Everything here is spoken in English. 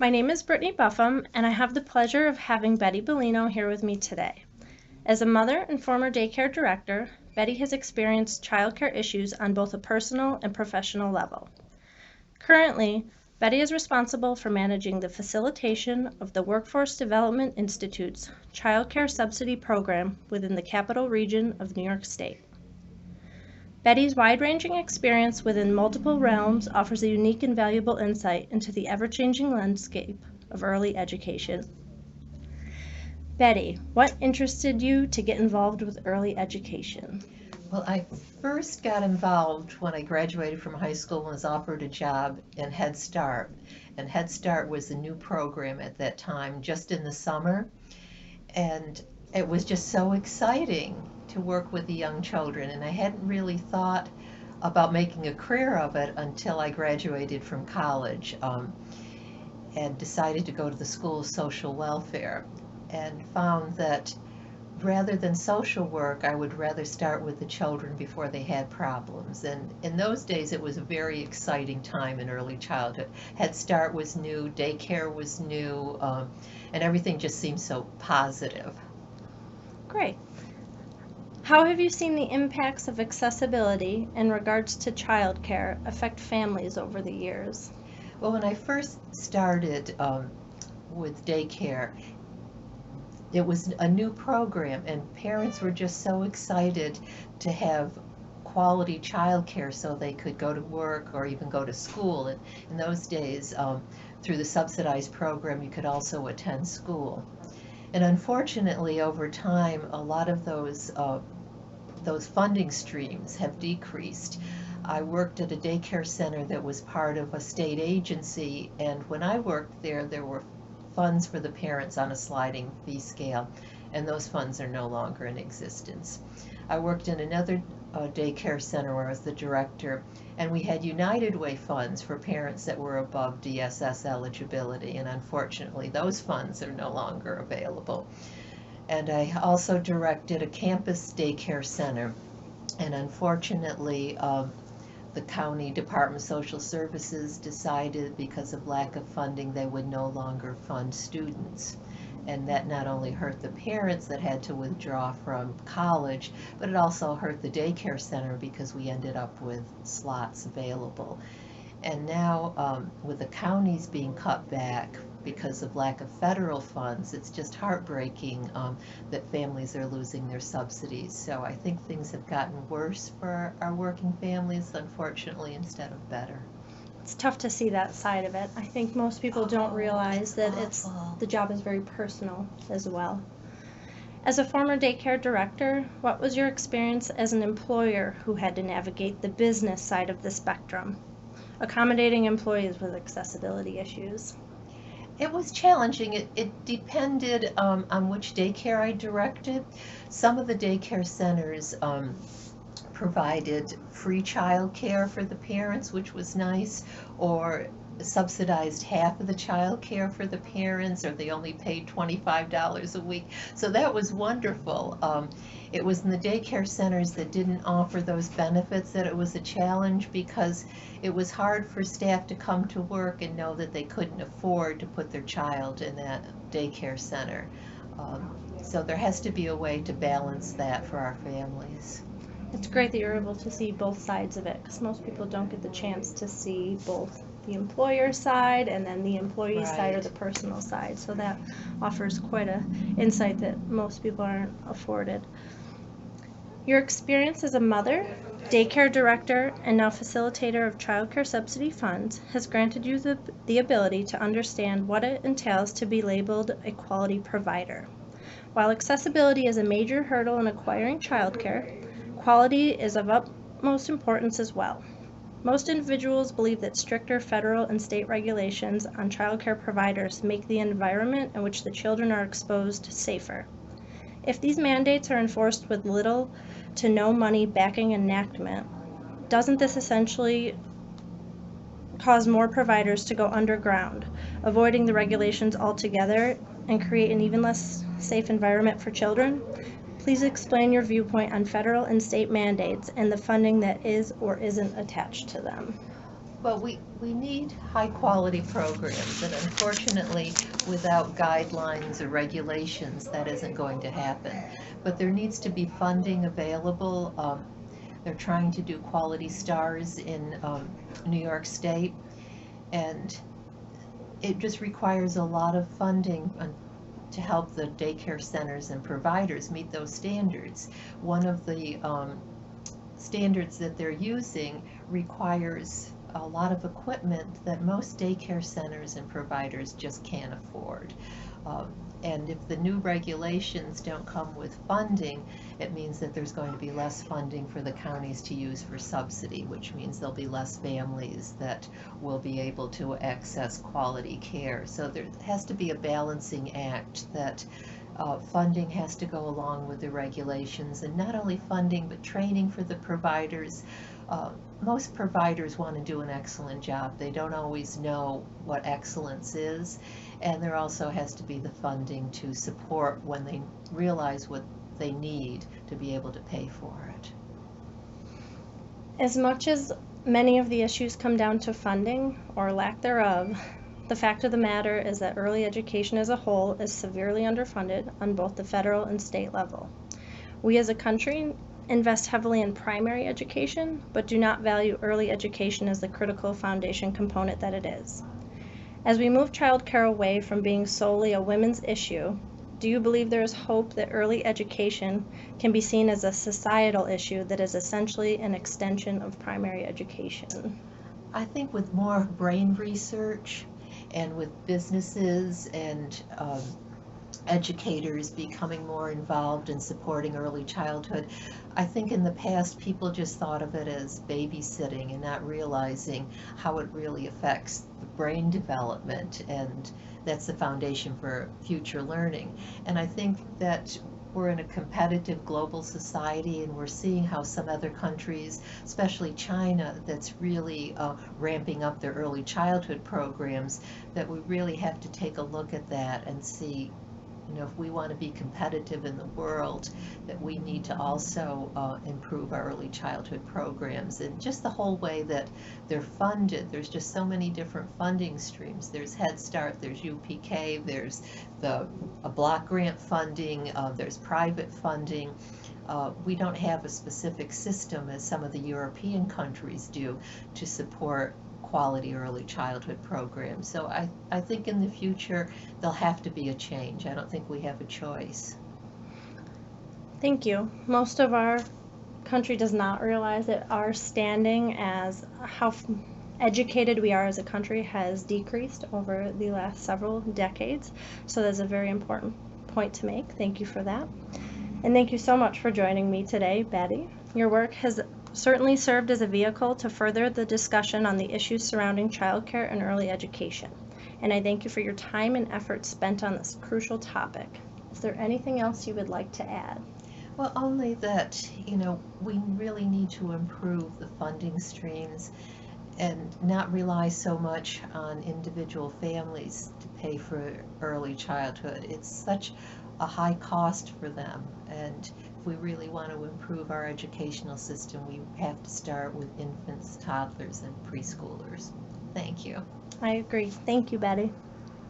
My name is Brittany Buffum, and I have the pleasure of having Betty Bellino here with me today. As a mother and former daycare director, Betty has experienced childcare issues on both a personal and professional level. Currently, Betty is responsible for managing the facilitation of the Workforce Development Institute's childcare subsidy program within the Capital Region of New York State. Betty's wide-ranging experience within multiple realms offers a unique and valuable insight into the ever-changing landscape of early education. Betty, what interested you to get involved with early education? Well, I first got involved when I graduated from high school and was offered a job in Head Start. And Head Start was a new program at that time, just in the summer. And it was just so exciting to work with the young children. And I hadn't really thought about making a career of it until I graduated from college and decided to go to the School of Social Welfare, and found that rather than social work, I would rather start with the children before they had problems. And in those days, it was a very exciting time in early childhood. Head Start was new, daycare was new, and everything just seemed so positive. Great. How have you seen the impacts of accessibility in regards to childcare affect families over the years? Well, when I first started with daycare, it was a new program, and parents were just so excited to have quality childcare so they could go to work or even go to school. And in those days, through the subsidized program, you could also attend school. And unfortunately, over time, a lot of those funding streams have decreased. I worked at a daycare center that was part of a state agency, and when I worked there, there were funds for the parents on a sliding fee scale, and those funds are no longer in existence. I worked in another daycare center where I was the director, and we had United Way funds for parents that were above DSS eligibility, and unfortunately those funds are no longer available. And I also directed a campus daycare center, and unfortunately the County Department of Social Services decided, because of lack of funding, they would no longer fund students. And that not only hurt the parents that had to withdraw from college, but it also hurt the daycare center because we ended up with slots available. And now with the counties being cut back because of lack of federal funds, it's just heartbreaking that families are losing their subsidies. So I think things have gotten worse for our working families, unfortunately, instead of better. It's tough to see that side of it. I think most people don't realize that the job is very personal as well. As a former daycare director, what was your experience as an employer who had to navigate the business side of the spectrum, accommodating employees with accessibility issues? It was challenging. It depended on which daycare I directed. Some of the daycare centers provided free child care for the parents, which was nice, or subsidized half of the child care for the parents, or they only paid $25 a week. So that was wonderful. It was in the daycare centers that didn't offer those benefits that it was a challenge, because it was hard for staff to come to work and know that they couldn't afford to put their child in that daycare center. So there has to be a way to balance that for our families. It's great that you're able to see both sides of it, because most people don't get the chance to see both the employer side and then the employee side, or the personal side. So that offers quite an insight that most people aren't afforded. Your experience as a mother, daycare director, and now facilitator of childcare subsidy funds has granted you the ability to understand what it entails to be labeled a quality provider. While accessibility is a major hurdle in acquiring childcare, quality is of utmost importance as well. Most individuals believe that stricter federal and state regulations on childcare providers make the environment in which the children are exposed safer. If these mandates are enforced with little to no money backing enactment, doesn't this essentially cause more providers to go underground, avoiding the regulations altogether, and create an even less safe environment for children? Please explain your viewpoint on federal and state mandates and the funding that is or isn't attached to them. But we need high-quality programs, and unfortunately, without guidelines or regulations, that isn't going to happen. But there needs to be funding available. They're trying to do quality stars in New York State, and it just requires a lot of funding to help the daycare centers and providers meet those standards. One of the standards that they're using requires a lot of equipment that most daycare centers and providers just can't afford. And if the new regulations don't come with funding, it means that there's going to be less funding for the counties to use for subsidy, which means there'll be less families that will be able to access quality care. So there has to be a balancing act that funding has to go along with the regulations, and not only funding but training for the providers. Most providers want to do an excellent job. They don't always know what excellence is, and there also has to be the funding to support when they realize what they need to be able to pay for it. As much as many of the issues come down to funding or lack thereof, the fact of the matter is that early education as a whole is severely underfunded on both the federal and state level. We as a country invest heavily in primary education, but do not value early education as the critical foundation component that it is. As we move childcare away from being solely a women's issue, do you believe there is hope that early education can be seen as a societal issue that is essentially an extension of primary education? I think with more brain research and with businesses and educators becoming more involved in supporting early childhood. I think in the past people just thought of it as babysitting and not realizing how it really affects the brain development, and that's the foundation for future learning. And I think that we're in a competitive global society, and we're seeing how some other countries, especially China, that's really ramping up their early childhood programs, that we really have to take a look at that and see, if we want to be competitive in the world, that we need to also improve our early childhood programs, and just the whole way that they're funded. There's just so many different funding streams. There's Head Start, there's UPK, there's the block grant funding, there's private funding. We don't have a specific system as some of the European countries do to support quality early childhood programs. So I think in the future there'll have to be a change. I don't think we have a choice. Thank you. Most of our country does not realize that our standing as how educated we are as a country has decreased over the last several decades. So that's a very important point to make. Thank you for that. And thank you so much for joining me today, Betty. Your work has certainly served as a vehicle to further the discussion on the issues surrounding childcare and early education. And I thank you for your time and effort spent on this crucial topic. Is there anything else you would like to add? Well, only that, we really need to improve the funding streams and not rely so much on individual families to pay for early childhood. It's such a high cost for them, and if we really want to improve our educational system, we have to start with infants, toddlers, and preschoolers. Thank you. I agree. Thank you, Betty.